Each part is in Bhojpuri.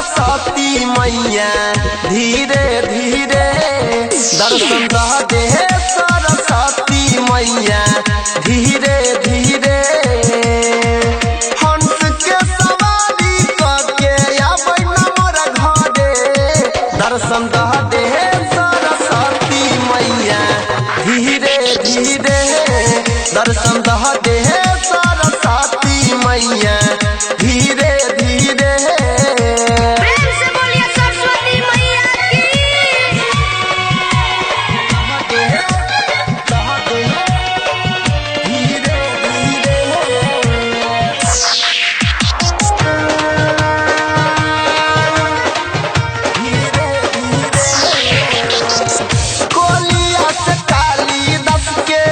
सरस्वती मैया धीरे धीरे दर्शन दे सरस्वती मैया धीरे धीरे हंस के सवारी करके आबै न मोर घरे दर्शन दे सरस्वती मैया धीरे धीरे दर्शन दे सरस्वती मैया धीरे धीरे। प्रेम से बोलिए सरस्वती मैया की। कोलिया से काली दस के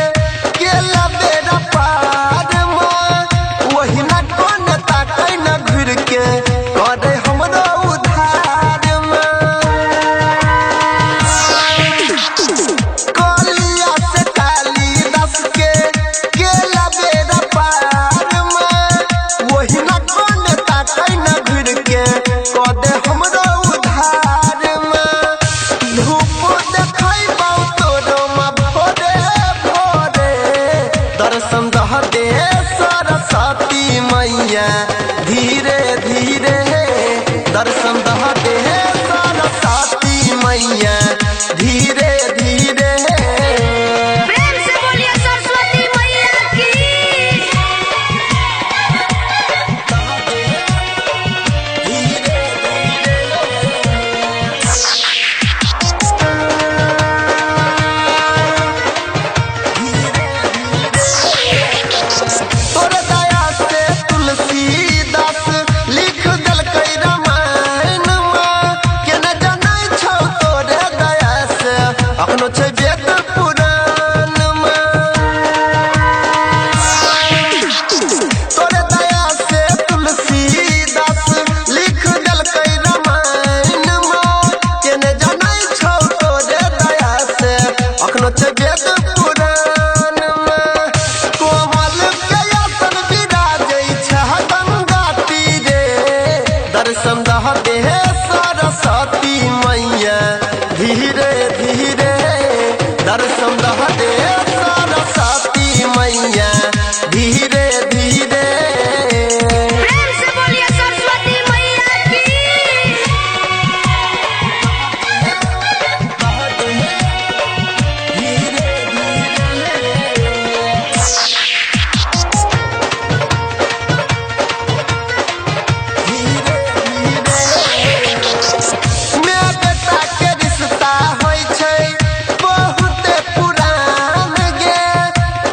केला बेरा पार में वही न कोन ताकै न घुर के करे हमरो उधार में। कोलिया से काली दस के केला बेरा पार में वही न कोन ताकै न घुर के करे हमरो उधार में। धूप देखै बाऊ तोरो मा भोरे भोरे दर्शन दे सरस्वती मैया धीरे धीरे दर्शन दे सरस्वती मैया धीरे धीरे। प्रेम से बोलिए सरस्वती मैया की। तोरे दया से तुलसीदास लिख देलकै रामायण में के न जानै छौ तोरे दया से अखनो छै वेद पुराण में। तोरे दया से तुलसीदास लिख देलकै रामायण में के न जानै छौ तोरे दया से अखनो छै वेद पुराण में। कोमल के आसन विराजै छै गंगा तीरे दर्शन दे सरस्वती मैया धीरे धीरे दर्शन दे सरस्वती मैया धीरे धीरे। प्रेम से बोलिए सरस्वती मैया की। माय बेटा के रिश्ता होइ छै बहुते पुरान गे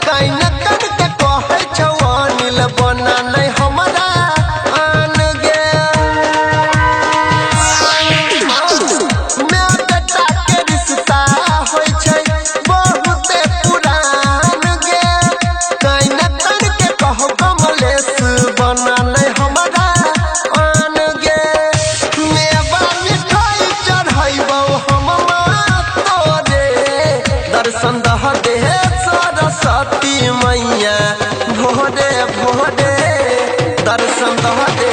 कैन कन के कहै छौ अनिल बना नै हमरा आन गे। माय बेटा के रिश्ता होइ छै बहुते पुरान गे कैन कन के कहौ कमलेश बना नै हमरा आन गे। मेवा मिठाई चढ़ैबौ हम तोरे दर्शन दे सरस्वती मैया भोरे भोरे दर्शन दे